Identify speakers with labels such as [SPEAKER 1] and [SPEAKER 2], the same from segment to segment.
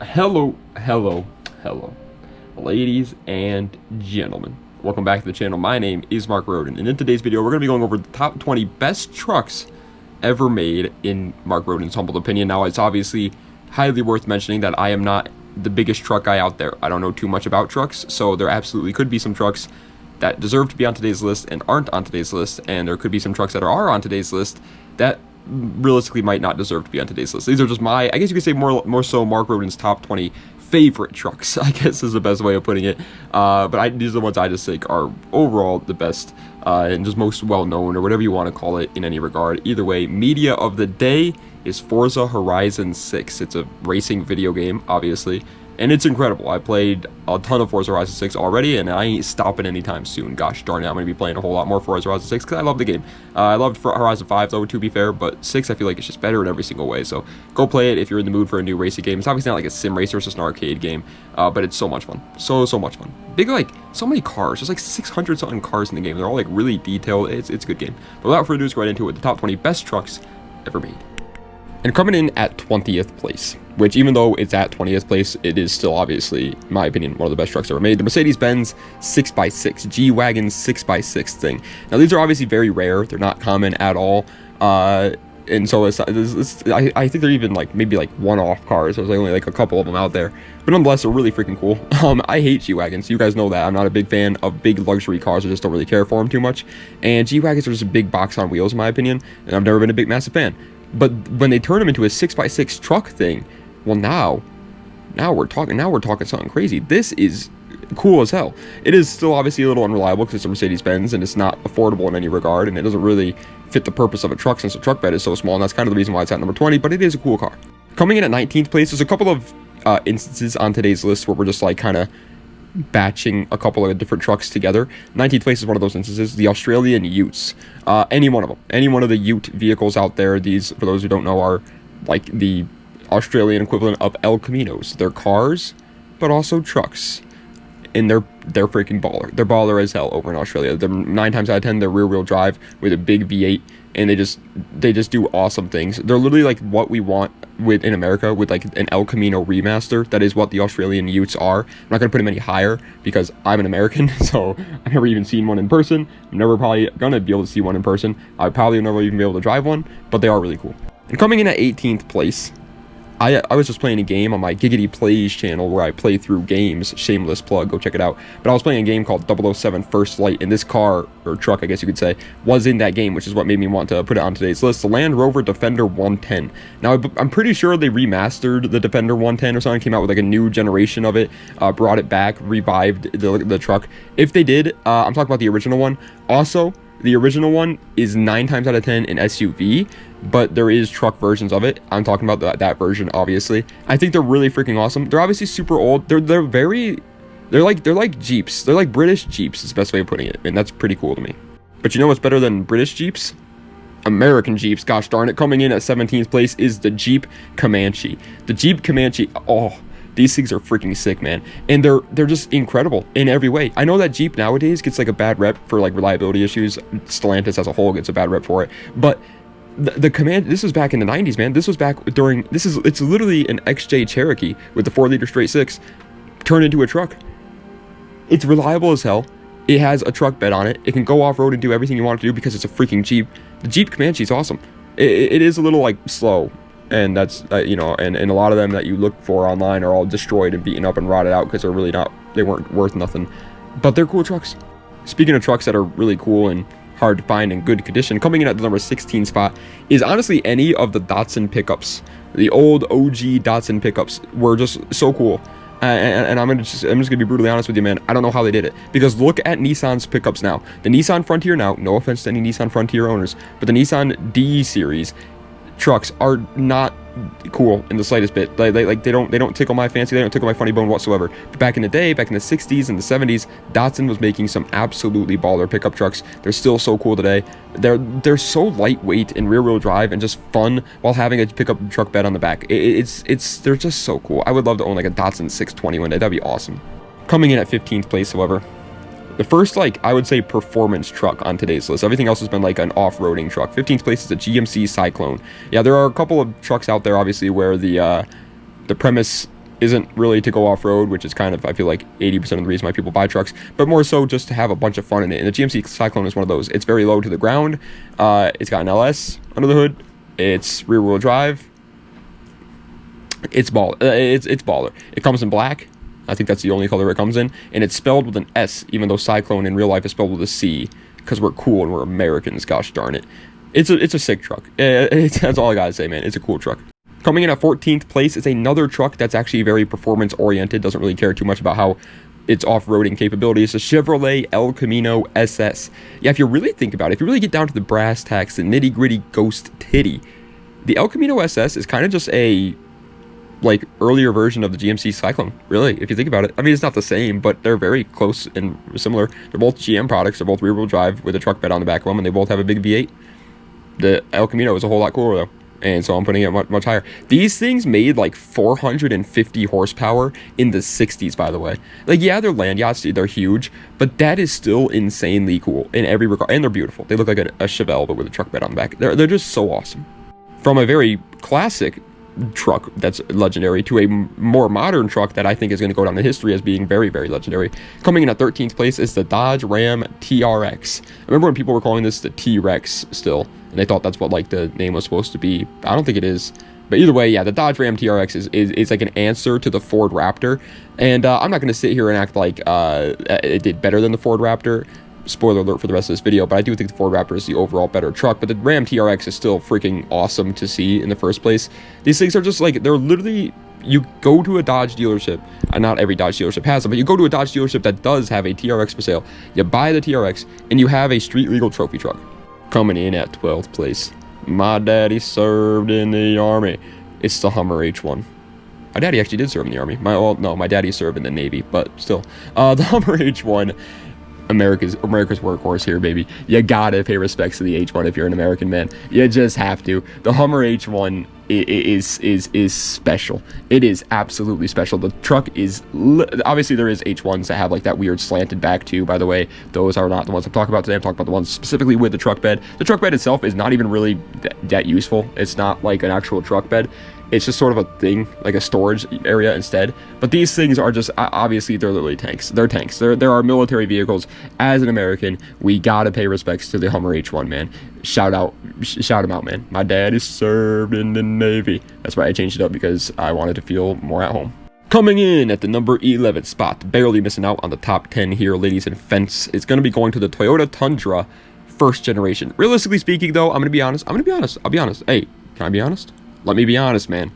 [SPEAKER 1] Hello, ladies and gentlemen. Welcome back to the channel. My name is Mark Roden, and in today's video, we're going to be going over the top 20 best trucks ever made in Mark Roden's humble opinion. Now, it's obviously highly worth mentioning that I am not the biggest truck guy out there. I don't know too much about trucks, so there absolutely could be some trucks that deserve to be on today's list and aren't on today's list, and there could be some trucks that are on today's list that realistically might not deserve to be on today's list. These are just my, I guess you could say more so Mark Roden's top 20 favorite trucks, I guess is the best way of putting it. But these are the ones I just think are overall the best and just most well known, or whatever you want to call it in any regard. Either way, media of the day is Forza Horizon 6. It's a racing video game, obviously, and it's incredible. I played a ton of Forza Horizon 6 already, and I ain't stopping anytime soon. Gosh darn it, I'm going to be playing a whole lot more Forza Horizon 6 because I love the game. I loved Horizon 5 though, to be fair, but 6 I feel like it's just better in every single way. So go play it if you're in the mood for a new racing game. It's obviously not like a sim racer, it's just an arcade game, but it's so much fun. So much fun. Big, like, so many cars. There's like 600 something cars in the game. They're all like really detailed. It's a good game. But without further ado, let's go right into it. The top 20 best trucks ever made. And coming in at 20th place, which even though it's at 20th place, it is still obviously, in my opinion, one of the best trucks ever made. The Mercedes-Benz 6x6, G-Wagon 6x6 thing. Now, these are obviously very rare. They're not common at all. And so I think they're even like maybe like one-off cars. There's like only like a couple of them out there. But nonetheless, they're really freaking cool. I hate G-Wagons. You guys know that. I'm not a big fan of big luxury cars. I just don't really care for them too much. And G-Wagons are just a big box on wheels, in my opinion. And I've never been a big, massive fan. But when they turn them into a 6x6 truck thing, well, now we're talking something crazy. This is cool as hell. It is still obviously a little unreliable because it's a Mercedes-Benz and it's not affordable in any regard, and it doesn't really fit the purpose of a truck since the truck bed is so small, and that's kind of the reason why it's at number 20, but it is a cool car. Coming in at 19th place, there's a couple of instances on today's list where we're just like kind of batching a couple of different trucks together. 19th place is one of those instances. The Australian Utes, any one of them, any one of the Ute vehicles out there. These, for those who don't know, are like the Australian equivalent of El Caminos. They're cars, but also trucks, and they're freaking baller. They're baller as hell over in Australia. They're 9 times out of 10 they're rear-wheel drive with a big V8, and they just do awesome things. They're literally like what we want in America with like an El Camino remaster. That is what the Australian Utes are. I'm not gonna put them any higher because I'm an American, so I've never even seen one in person. I'm never probably gonna be able to see one in person. I probably never even be able to drive one, but they are really cool. And coming in at 18th place, I was just playing a game on my Giggity Plays channel where I play through games. Shameless plug, go check it out. But I was playing a game called 007 First Light, and this car, or truck I guess you could say, was in that game, which is what made me want to put it on today's list. The Land Rover Defender 110. Now, I'm pretty sure they remastered the Defender 110 or something, came out with like a new generation of it, brought it back, revived the truck. If they did, I'm talking about the original one. Also, the original one is 9 times out of 10 an SUV, but there is truck versions of it. I'm talking about that version, obviously. I think they're really freaking awesome. They're obviously super old. They're like Jeeps. They're like British Jeeps is the best way of putting it, and that's pretty cool to me. But you know what's better than British Jeeps? American Jeeps. Gosh darn it. Coming in at 17th place is the Jeep Comanche. The Jeep Comanche, oh, these things are freaking sick, man, and they're just incredible in every way. I know that Jeep nowadays gets like a bad rep for like reliability issues. Stellantis as a whole gets a bad rep for it, but the Comanche, this was back in the 90s, man. This was back during, it's literally an XJ Cherokee with the 4-liter straight 6 turned into a truck. It's reliable as hell. It has a truck bed on it. It can go off-road and do everything you want it to do because it's a freaking Jeep. The Jeep Comanche is awesome. It is a little like slow, and that's you know, and a lot of them that you look for online are all destroyed and beaten up and rotted out because they weren't worth nothing, but they're cool trucks. Speaking of trucks that are really cool and hard to find in good condition, coming in at the number 16 spot is honestly any of the Datsun pickups. The old OG Datsun pickups were just so cool. And I'm just gonna be brutally honest with you, man. I don't know how they did it, because look at Nissan's pickups now. The Nissan Frontier now, no offense to any Nissan Frontier owners, but the Nissan D series trucks are not cool in the slightest bit. They don't tickle my fancy. They don't tickle my funny bone whatsoever. But back in the day, back in the 60s and the 70s, Datsun was making some absolutely baller pickup trucks. They're still so cool today. They're so lightweight and rear-wheel drive and just fun while having a pickup truck bed on the back. They're just so cool. I would love to own like a Datsun 620 one day. That'd be awesome. Coming in at 15th place, however, the first, like, I would say performance truck on today's list. Everything else has been like an off-roading truck. 15th place is a GMC Cyclone. Yeah, there are a couple of trucks out there, obviously, where the premise isn't really to go off-road, which is kind of, I feel like, 80% of the reason why people buy trucks, but more so just to have a bunch of fun in it. And the GMC Cyclone is one of those. It's very low to the ground. It's got an LS under the hood. It's rear-wheel drive. It's baller. It comes in black. I think that's the only color it comes in, and it's spelled with an S, even though Cyclone in real life is spelled with a C, because we're cool and we're Americans. Gosh darn it. It's a sick truck. That's all I gotta say, man. It's a cool truck. Coming in at 14th place is another truck that's actually very performance-oriented, doesn't really care too much about how its off-roading capability. It's a Chevrolet El Camino SS. Yeah, if you really think about it, if you really get down to the brass tacks, the nitty-gritty ghost titty, the El Camino SS is kind of just a, like, earlier version of the GMC Cyclone, really, if you think about it. I mean, it's not the same, but they're very close and similar. They're both GM products. They're both rear-wheel drive with a truck bed on the back of them, and they both have a big V8. The El Camino is a whole lot cooler, though. And so I'm putting it much higher. These things made like 450 horsepower in the 60s, by the way. Like, yeah, they're land yachts, they're huge, but that is still insanely cool in every regard. And they're beautiful. They look like a Chevelle, but with a truck bed on the back. They're just so awesome. From a very classic truck that's legendary to a more modern truck that I think is going to go down in history as being very, very legendary. Coming in at 13th place is the Dodge Ram TRX. I remember when people were calling this the T-Rex still, and they thought that's what, like, the name was supposed to be. I don't think it is. But either way, yeah, the Dodge Ram TRX is like an answer to the Ford Raptor. And I'm not going to sit here and act like it did better than the Ford Raptor. Spoiler alert for the rest of this video, but I do think the Ford Raptor is the overall better truck, but the Ram TRX is still freaking awesome to see in the first place. These things are just like, they're literally, you go to a Dodge dealership, and not every Dodge dealership has them, but you go to a Dodge dealership that does have a TRX for sale, you buy the TRX, and you have a street legal trophy truck. Coming in at 12th place, my daddy served in the Army. It's the Hummer H1. My daddy actually did serve in the Army. My daddy served in the Navy, but still. The Hummer H1, America's workhorse here, baby. You gotta pay respects to the H1 if you're an American, man. You just have to. The Hummer H1 is special. It is absolutely special. The truck is obviously, there is H1s that have like that weird slanted back too, by the way. Those are not the ones I'm talking about today. I'm talking about the ones specifically with the truck bed. The truck bed itself is not even really that useful. It's not like an actual truck bed. It's just sort of a thing, like a storage area instead. But these things are just, obviously, they're literally tanks. They're tanks. There are military vehicles. As an American, we gotta pay respects to the Hummer H1, man. Shout him out, man. My dad is served in the Navy. That's why I changed it up, because I wanted to feel more at home. Coming in at the number 11 spot, barely missing out on the top 10 here, ladies and fence. It's gonna be going to the Toyota Tundra first generation. Realistically speaking, though, I'll be honest. Hey, can I be honest? Let me be honest, man.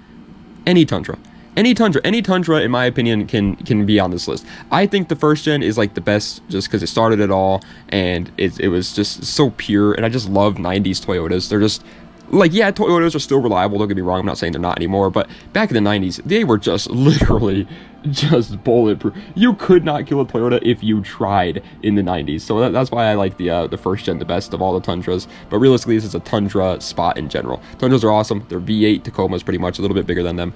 [SPEAKER 1] Any Tundra, in my opinion, can be on this list. I think the first gen is like the best, just because it started it all, and it was just so pure. And I just love 90s Toyotas. They're just like, yeah, Toyotas are still reliable. Don't get me wrong. I'm not saying they're not anymore, but back in the 90s, they were just literally just bulletproof. You could not kill a Toyota if you tried in the 90s. So that's why I like the first gen the best of all the Tundras. But realistically, this is a Tundra spot in general. Tundras are awesome. They're V8 Tacomas, pretty much, a little bit bigger than them.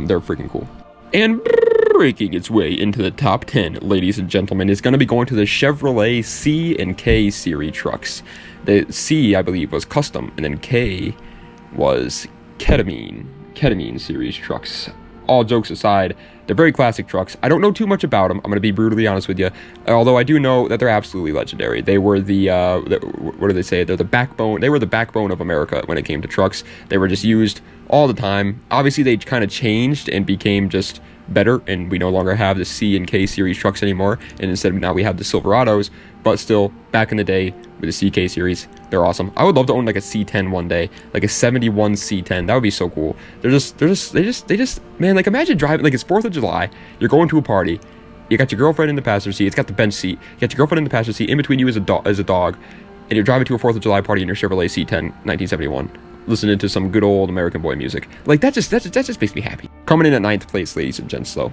[SPEAKER 1] They're freaking cool. And breaking its way into the top 10, ladies and gentlemen, is going to be going to the Chevrolet C and K series trucks. The C, I believe, was custom, and then K was ketamine series trucks. All jokes aside, they're very classic trucks. I don't know too much about them. I'm going to be brutally honest with you. Although I do know that they're absolutely legendary. They were what do they say? They're the backbone. They were the backbone of America when it came to trucks. They were just used all the time. Obviously, they kind of changed and became just better, and we no longer have the C and K series trucks anymore. And instead, now we have the Silverados. But still, back in the day with the CK series, they're awesome. I would love to own like a C10 one day, like a 71 C10. That would be so cool. They just, man, like imagine driving, like it's 4th of July, you're going to a party, you got your girlfriend in the passenger seat, it's got the bench seat, you got your girlfriend in the passenger seat, in between you is a dog, and you're driving to a 4th of July party in your Chevrolet C10 1971, listening to some good old American boy music. Like that just makes me happy. Coming in at 9th place, ladies and gents, though.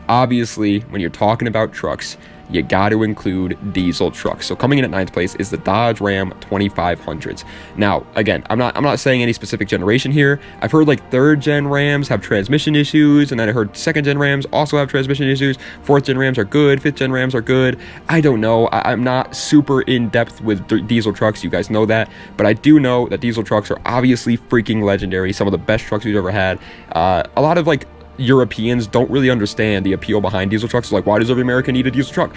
[SPEAKER 1] Obviously, when you're talking about trucks, you got to include diesel trucks. So coming in at 9th place is the Dodge Ram 2500s. Now, again, I'm not saying any specific generation here. I've heard like 3rd gen Rams have transmission issues, and then I heard 2nd gen Rams also have transmission issues. 4th gen Rams are good. 5th gen Rams are good. I don't know. I'm not super in depth with diesel trucks. You guys know that, but I do know that diesel trucks are obviously freaking legendary. Some of the best trucks we've ever had. A lot of like Europeans don't really understand the appeal behind diesel trucks. Like, why does every American need a diesel truck?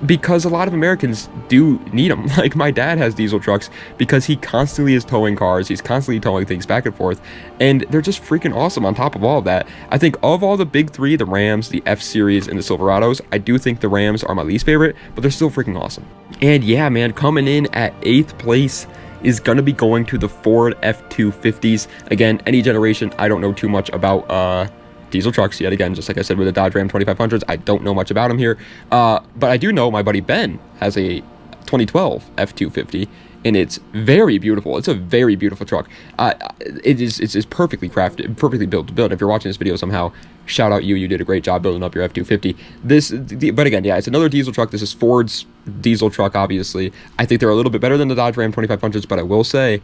[SPEAKER 1] Because a lot of Americans do need them. Like, my dad has diesel trucks because he constantly is towing cars. He's constantly towing things back and forth, and they're just freaking awesome. On top of all of that, I think of all the big three, the Rams, the F-Series, and the Silverados, I do think the Rams are my least favorite, but they're still freaking awesome. And yeah, man, coming in at 8th place is going to be going to the Ford F-250s. Again, any generation, I don't know too much about diesel trucks yet again, just like I said with the Dodge Ram 2500s. I don't know much about them here, but I do know my buddy Ben has a 2012 F-250, and it's very beautiful. It's a very beautiful truck. It's perfectly crafted, perfectly built to build. If you're watching this video somehow, shout out you did a great job building up your F-250. But again, yeah, it's another diesel truck. This is Ford's diesel truck, obviously. I think they're a little bit better than the Dodge Ram 2500s, but I will say,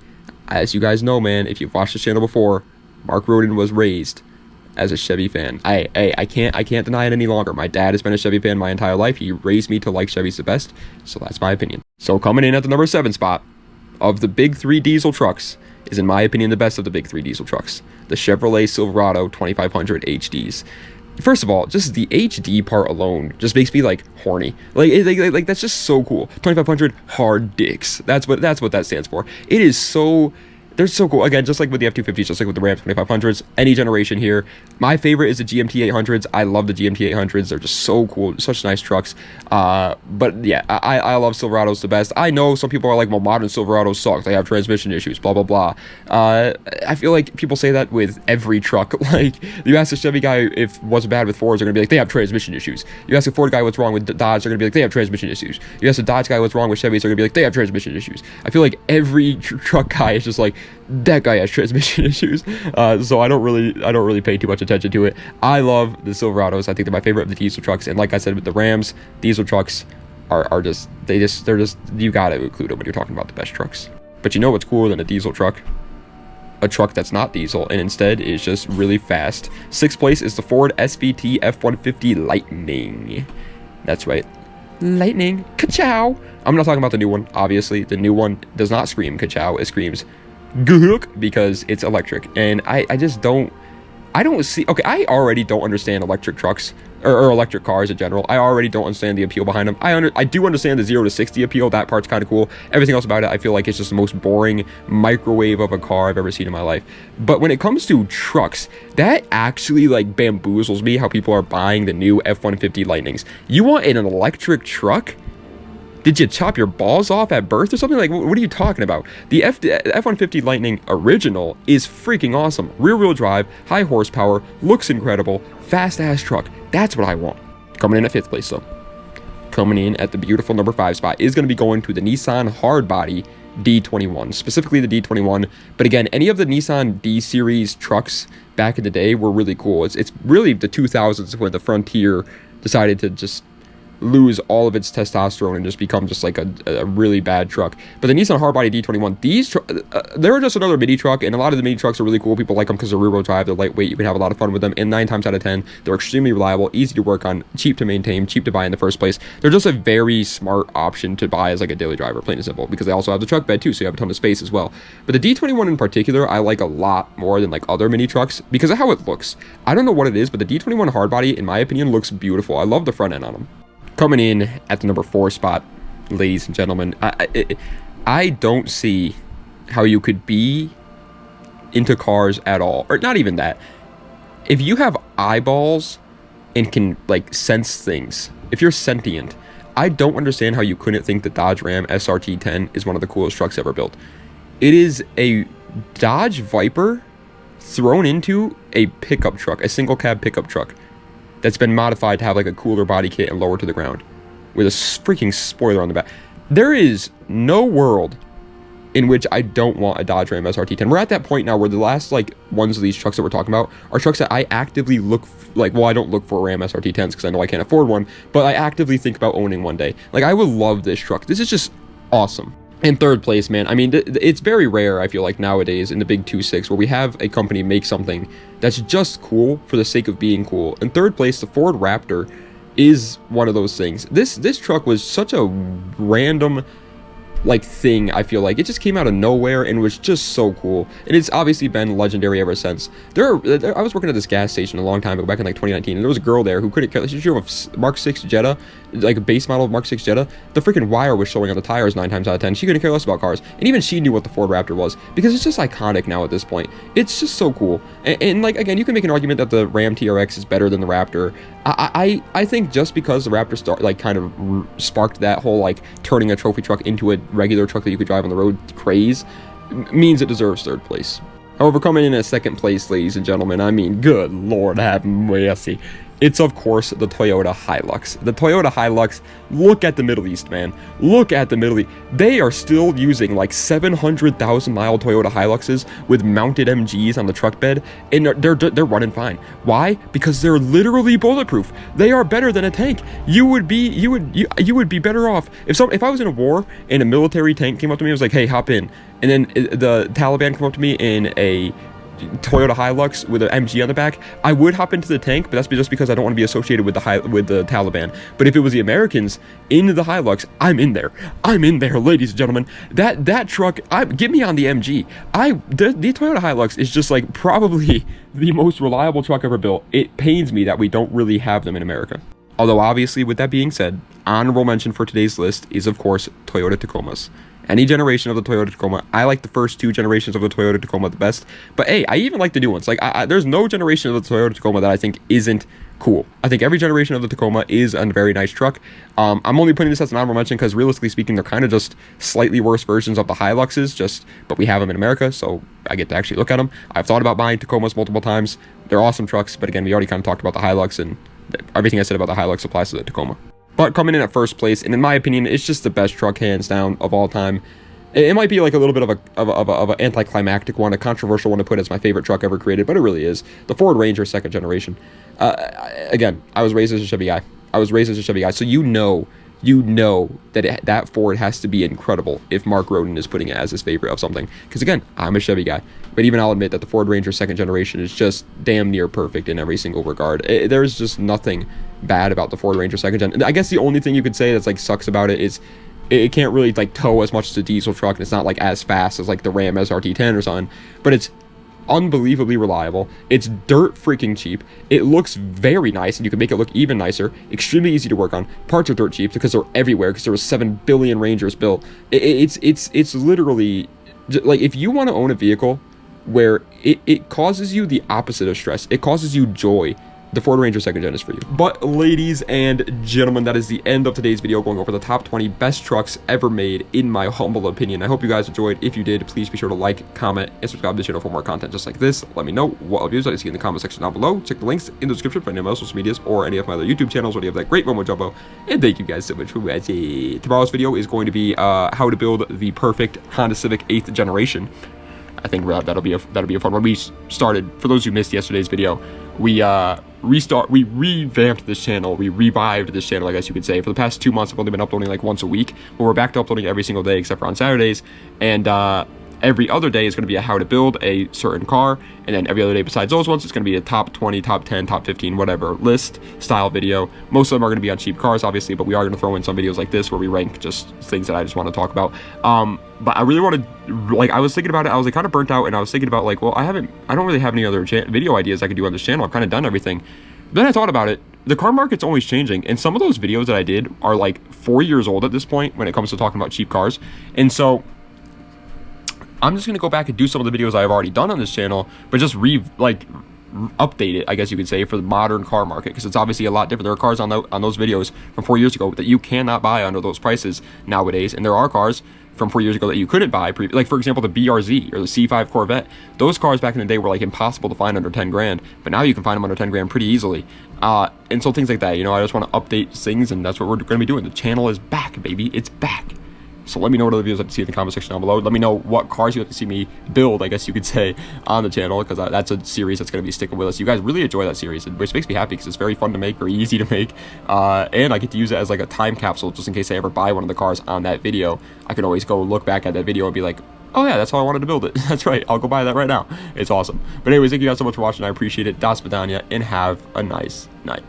[SPEAKER 1] as you guys know, man, if you've watched this channel before, Mark Roden was raised as a Chevy fan. I can't deny it any longer. My dad has been a Chevy fan my entire life. He raised me to like Chevys the best, so that's my opinion. So coming in at the number 7 spot of the big 3 diesel trucks is, in my opinion, the best of the big 3 diesel trucks, the Chevrolet Silverado 2500 HDs. First of all, just the HD part alone just makes me like horny. Like that's just so cool. 2500 hard dicks. That's what that stands for. It is so. They're so cool. Again, just like with the F-250s, just like with the Ram 2500s, any generation here. My favorite is the GMT 800s. I love the GMT 800s. They're just so cool. Such nice trucks. But yeah, I love Silverados the best. I know some people are like, well, modern Silverados suck. They have transmission issues, blah, blah, blah. I feel like people say that with every truck. Like, you ask a Chevy guy if what's bad with Fords, they're going to be like, they have transmission issues. You ask a Ford guy what's wrong with Dodge, they're going to be like, they have transmission issues. You ask a Dodge guy what's wrong with Chevys, they're going to be like, they have transmission issues. I feel like every truck guy is just like, that guy has transmission issues. So I don't really pay too much attention to it. I love the Silverados. I think they're my favorite of the diesel trucks. And like I said with the Rams, diesel trucks are just you gotta include them when you're talking about the best trucks. But you know what's cooler than a diesel truck? A truck that's not diesel and instead is just really fast. 6th place is the Ford SVT F-150 Lightning. That's right, Lightning. Ka-chow. I'm not talking about the new one, obviously. The new one does not scream ka-chow. It screams gook because it's electric, and I don't see. Okay, I already don't understand electric trucks or electric cars in general. I already don't understand the appeal behind them. I do understand the 0 to 60 appeal. That part's kind of cool. Everything else about it, I feel like it's just the most boring microwave of a car I've ever seen in my life. But when it comes to trucks, that actually like bamboozles me how people are buying the new F-150 Lightnings. You want an electric truck? Did you chop your balls off at birth or something? Like, what are you talking about? The F-150 Lightning original is freaking awesome. Rear-wheel drive, high horsepower, looks incredible, fast-ass truck. That's what I want. Coming in at 5th place, though. Coming in at the beautiful number 5 spot is going to be going to the Nissan Hardbody D21, specifically the D21. But again, any of the Nissan D-Series trucks back in the day were really cool. It's really the 2000s when the Frontier decided to just lose all of its testosterone and just become just like a really bad truck. But the Nissan Hardbody D21, they're just another mini truck, and a lot of the mini trucks are really cool. People like them because they're rear-wheel drive, they're lightweight, you can have a lot of fun with them, and 9 times out of 10, they're extremely reliable, easy to work on, cheap to maintain, cheap to buy in the first place. They're just a very smart option to buy as like a daily driver, plain and simple, because they also have the truck bed too, so you have a ton of space as well. But the D21 in particular, I like a lot more than like other mini trucks because of how it looks. I don't know what it is, but the D21 Hardbody, in my opinion, looks beautiful. I love the front end on them. Coming in at the number 4 spot, ladies and gentlemen, I don't see how you could be into cars at all, or not even that. If you have eyeballs and can like sense things, if you're sentient, I don't understand how you couldn't think the Dodge Ram SRT10 is one of the coolest trucks ever built. It is a Dodge Viper thrown into a pickup truck, a single cab pickup truck, that's been modified to have like a cooler body kit and lower to the ground with a freaking spoiler on the back. There is no world in which I don't want a Dodge Ram SRT10. We're at that point now where the last like ones of these trucks that we're talking about are trucks that I actively look like, well, I don't look for Ram SRT10s because I know I can't afford one, but I actively think about owning one day. Like, I would love this truck. This is just awesome. In 3rd place, man, I mean, it's very rare, I feel like, nowadays in the big 2.6 where we have a company make something that's just cool for the sake of being cool. In 3rd place, the Ford Raptor is one of those things. This truck was such a random like thing. I feel like it just came out of nowhere and was just so cool, and it's obviously been legendary ever since. I was working at this gas station a long time ago, back in like 2019, and there was a girl there who couldn't care. She drove a Mark 6 Jetta, like a base model of Mark 6 Jetta. The freaking wire was showing on the tires 9 times out of 10. She couldn't care less about cars, and even she knew what the Ford Raptor was, because it's just iconic now at this point. It's just so cool, and like, again, you can make an argument that the Ram TRX is better than the Raptor. I think just because the Raptor kind of sparked that whole like turning a trophy truck into a regular truck that you could drive on the road craze, means it deserves third place. However, coming in at second place, ladies and gentlemen, I mean, good Lord have mercy, it's of course the Toyota Hilux. The Toyota Hilux, look at the Middle East, man. Look at the Middle East. They are still using like 700,000 mile Toyota Hiluxes with mounted MGs on the truck bed, and they're running fine. Why? Because they're literally bulletproof. They are better than a tank. You would be better off if I was in a war and a military tank came up to me and was like, hey, hop in, and then the Taliban come up to me in a Toyota Hilux with an MG on the back, I would hop into the tank, but that's just because I don't want to be associated with the Taliban. But if it was the Americans in the Hilux, I'm in there, ladies and gentlemen. That truck, get me on the MG. The Toyota Hilux is just like probably the most reliable truck ever built. It pains me that we don't really have them in America. Although obviously, with that being said, honorable mention for today's list is of course Toyota Tacomas. Any generation of the Toyota Tacoma. I like the first 2 generations of the Toyota Tacoma the best, but hey, I even like the new ones. Like, there's no generation of the Toyota Tacoma that I think isn't cool. I think every generation of the Tacoma is a very nice truck. I'm only putting this as an honorable mention because realistically speaking, they're kind of just slightly worse versions of the Hiluxes, but we have them in America, so I get to actually look at them. I've thought about buying Tacomas multiple times. They're awesome trucks, but again, we already kind of talked about the Hilux, and everything I said about the Hilux applies to the Tacoma. But coming in at first place, and in my opinion, it's just the best truck hands down of all time. It might be like a little bit of an anticlimactic one, a controversial one to put as my favorite truck ever created, but it really is. The Ford Ranger 2nd generation. Again, I was raised as a Chevy guy. So you know that that Ford has to be incredible if Mark Roden is putting it as his favorite of something. Because again, I'm a Chevy guy. But even I'll admit that the Ford Ranger 2nd generation is just damn near perfect in every single regard. There's just nothing bad about the Ford Ranger 2nd gen. I guess the only thing you could say that's like sucks about it is it can't really like tow as much as a diesel truck, and it's not like as fast as like the Ram SRT10 or something, but it's unbelievably reliable. It's dirt freaking cheap. It looks very nice, and you can make it look even nicer. Extremely easy to work on. Parts are dirt cheap because they're everywhere, because there was 7 billion Rangers built. It's literally like, if you want to own a vehicle where it causes you the opposite of stress, it causes you joy, the Ford Ranger 2nd gen is for you. But ladies and gentlemen, that is the end of today's video, going over the top 20 best trucks ever made, in my humble opinion. I hope you guys enjoyed. If you did, please be sure to like, comment, and subscribe to the channel for more content just like this. Let me know what reviews I see in the comment section down below. Check the links in the description for any of my social medias or any of my other YouTube channels where you have that great Momo Jumbo. And thank you guys so much for watching. Tomorrow's video is going to be how to build the perfect Honda Civic 8th generation. I think that'll be a fun one. We started, for those who missed yesterday's video, we revamped this channel, we revived this channel, I guess you could say. For the past 2 months, I've only been uploading like once a week, but we're back to uploading every single day except for on Saturdays, and every other day is going to be a how to build a certain car, and then every other day besides those ones, it's going to be a top 20, top 10, top 15, whatever list style video. Most of them are going to be on cheap cars, obviously, but we are going to throw in some videos like this where we rank just things that I just want to talk about. But I really wanted, like, I was thinking about it, I was like kind of burnt out, and I was thinking about like, well, I don't really have any other video ideas I could do on this channel. I've kind of done everything. Then I thought about it. The car market's always changing, and some of those videos that I did are like 4 years old at this point when it comes to talking about cheap cars. And so I'm just going to go back and do some of the videos I've already done on this channel, but just update it, I guess you could say, for the modern car market, because it's obviously a lot different. There are cars on those videos from 4 years ago that you cannot buy under those prices nowadays, and there are cars from 4 years ago that you couldn't buy, like for example the BRZ or the C5 Corvette. Those cars back in the day were like impossible to find under 10 grand, but now you can find them under 10 grand pretty easily. And so things like that, you know, I just want to update things, and that's what we're going to be doing. The channel is back, baby. It's back. So let me know what other videos you'd like to see in the comment section down below. Let me know what cars you'd like to see me build, I guess you could say, on the channel, because that's a series that's going to be sticking with us. You guys really enjoy that series, which makes me happy because it's very fun to make, very easy to make, and I get to use it as like a time capsule, just in case I ever buy one of the cars on that video. I can always go look back at that video and be like, oh yeah, that's how I wanted to build it. That's right, I'll go buy that right now. It's awesome. But anyways, thank you guys so much for watching. I appreciate it. Das Vidania, and have a nice night.